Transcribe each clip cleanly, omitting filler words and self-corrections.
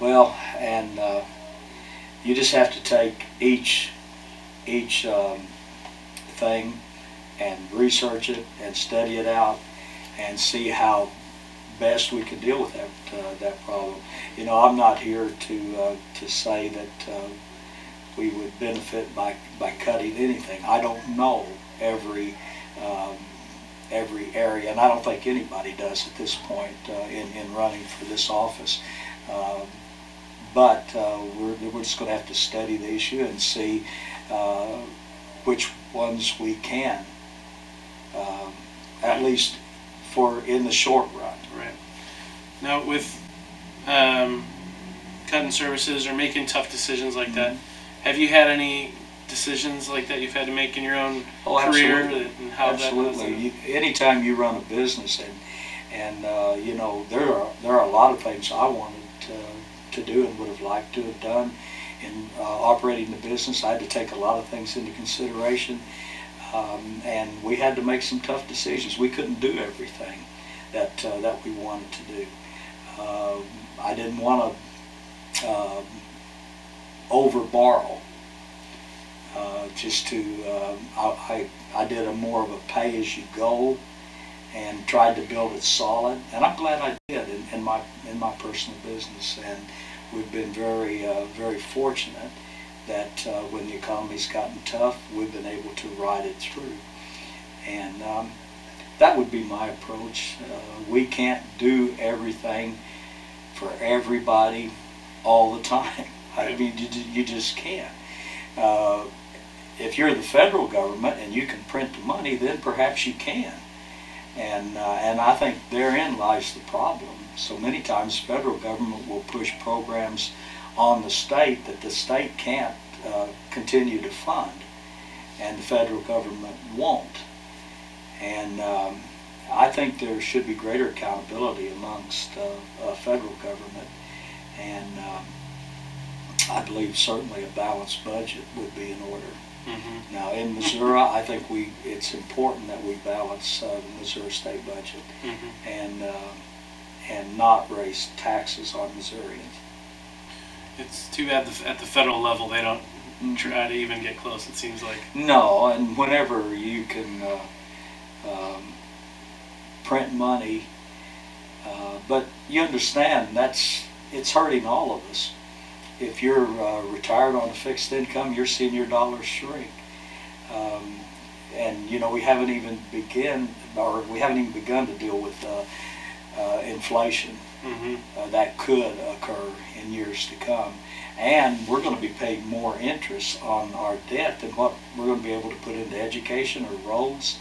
Well, and you just have to take each thing and research it and study it out and see how best we can deal with that problem. You know, I'm not here to say that we would benefit by cutting anything. I don't know every area, and I don't think anybody does at this point in running for this office. But we're just going to have to study the issue and see which ones we can, at least for in the short run. Right. Now, with cutting services or making tough decisions like that, have you had any decisions like that you've had to make in your own career? Absolutely. And how Absolutely. Anytime you run a business, and you know, there are a lot of things I wanted to do and would have liked to have done in operating the business. I had to take a lot of things into consideration, and we had to make some tough decisions. We couldn't do everything that we wanted to do. I didn't want to over borrow. Just to, I did a more of a pay-as-you-go and tried to build it solid, and I'm glad I did in my personal business. And we've been very fortunate that when the economy's gotten tough, we've been able to ride it through. And that would be my approach. We can't do everything for everybody all the time. I mean, you just can't. If you're the federal government and you can print the money, then perhaps you can. And I think therein lies the problem. So many times federal government will push programs on the state that the state can't continue to fund, and the federal government won't. And I think there should be greater accountability amongst federal government, and I believe certainly a balanced budget would be in order. Mm-hmm. Now in Missouri, I think it's important that we balance the Missouri state budget, mm-hmm. And not raise taxes on Missourians. It's too bad at the federal level they don't try to even get close, it seems like. No, and whenever you can print money, but you understand it's hurting all of us. If you're retired on a fixed income, you're seeing your dollars shrink. And you know, we haven't even begun to deal with inflation that could occur in years to come. And we're going to be paying more interest on our debt than what we're going to be able to put into education or roads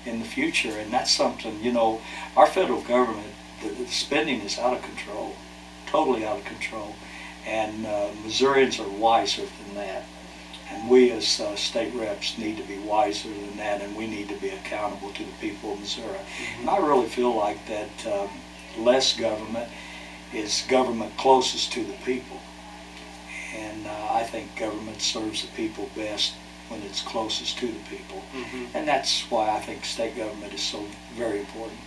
in the future. And that's something, you know, our federal government, the spending is out of control, totally out of control. And Missourians are wiser than that. And we as state reps need to be wiser than that, and we need to be accountable to the people of Missouri. Mm-hmm. And I really feel like that less government is government closest to the people. And I think government serves the people best when it's closest to the people. Mm-hmm. And that's why I think state government is so very important.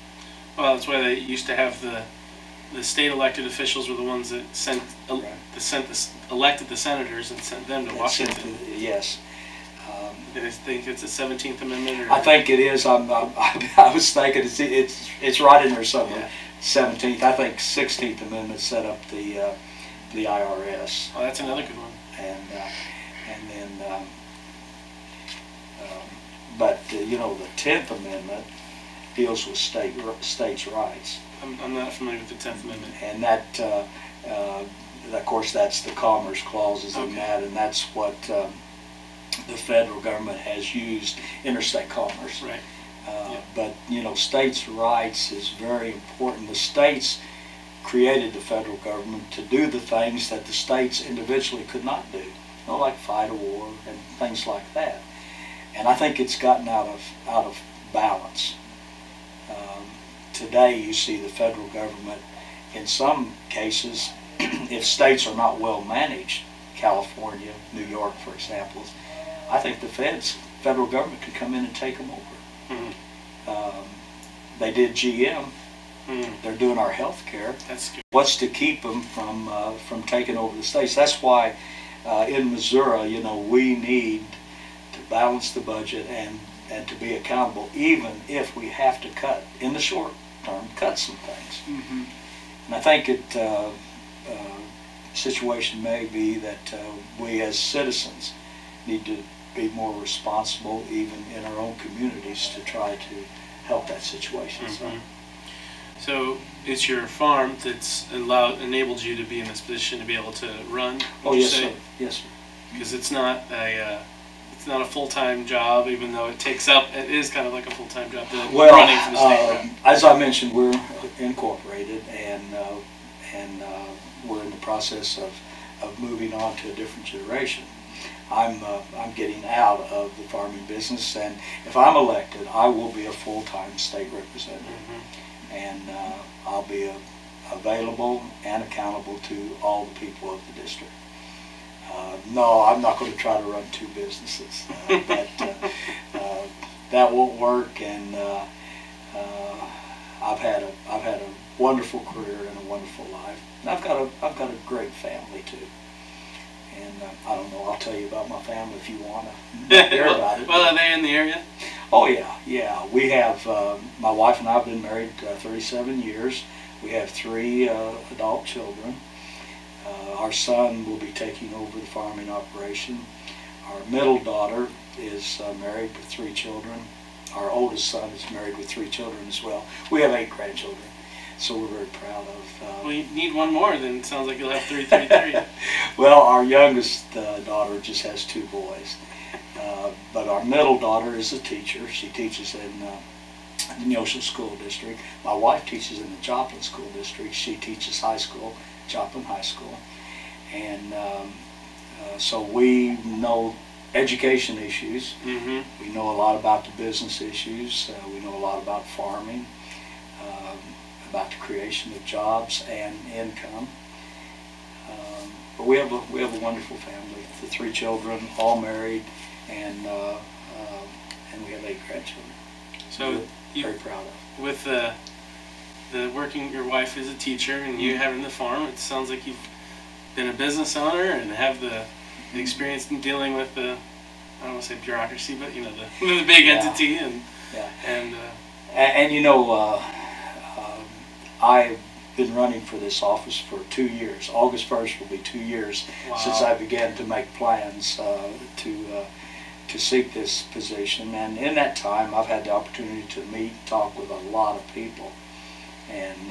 Well, that's why they used to have the state elected officials were the ones that elected the senators and sent them to Washington. Yes. I think it's the 17th Amendment. Or I think it is. I was thinking it's right in there somewhere. Yeah. 17th. I think 16th Amendment set up the IRS. Oh, that's another good one. And then, but you know, the 10th Amendment deals with states' rights. I'm not familiar with the 10th Amendment. And that, of course, that's the Commerce Clauses in that, and that's what the federal government has used, interstate commerce. Right. But, you know, states' rights is very important. The states created the federal government to do the things that the states individually could not do, you know, like fight a war and things like that. And I think it's gotten out of balance. Today you see the federal government, in some cases, if states are not well managed, California, New York, for example, I think the federal government could come in and take them over. Mm-hmm. They did GM They're doing our health care. That's good. What's to keep them from taking over the states? That's why in Missouri, you know, we need to balance the budget and to be accountable, even if we have to cut in the short term, cut some things. And I think situation may be that we as citizens need to be more responsible, even in our own communities, to try to help that situation. So it's your farm that's enabled you to be in this position to be able to run? Oh, yes, sir. Yes, sir. Because it's not a full-time job, even though it is kind of like a full-time job. Running for the state rep. As I mentioned, we're incorporated, and we're in the process of moving on to a different generation. I'm getting out of the farming business, and if I'm elected, I will be a full-time state representative, and I'll be available and accountable to all the people of the district. No, I'm not going to try to run two businesses. That won't work, and I've had a wonderful career and a wonderful life. And I've got a great family too. And I don't know, I'll tell you about my family if you want to hear about it. Well, are they in the area? Oh yeah. We have, my wife and I have been married 37 years. We have 3 adult children. Our son will be taking over the farming operation. Our middle daughter is married with 3 children. Our oldest son is married with 3 children as well. We have 8 grandchildren, so we're very proud of. Well, you need one more, then it sounds like you'll have 3. Well, our youngest daughter just has 2 boys, but our middle daughter is a teacher. She teaches in the Neosho School District. My wife teaches in the Joplin School District. She teaches high school, Joplin High School. And so we know education issues. We know a lot about the business issues. We know a lot about farming, about the creation of jobs and income. But we have a wonderful family. The 3 children, all married, and we have 8 grandchildren. So very proud of. With your wife is a teacher, and you having the farm, it sounds like you've been a business owner and have the experience in dealing with the, I don't want to say bureaucracy, but you know, the big entity, and you know, I've been running for this office for 2 years. August 1st will be 2 years since I began to make plans to seek this position, and in that time I've had the opportunity to meet, talk with a lot of people, and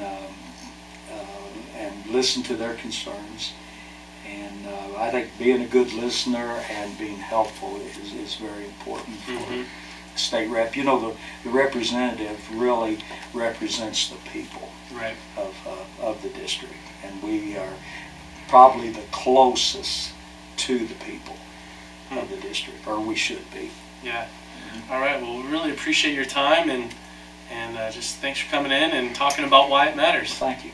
listen to their concerns. And I think being a good listener and being helpful is very important for a state rep. You know, the representative really represents the people of the district, and we are probably the closest to the people of the district, or we should be. Yeah. All right. Well, we really appreciate your time, and just thanks for coming in and talking about why it matters. Thank you.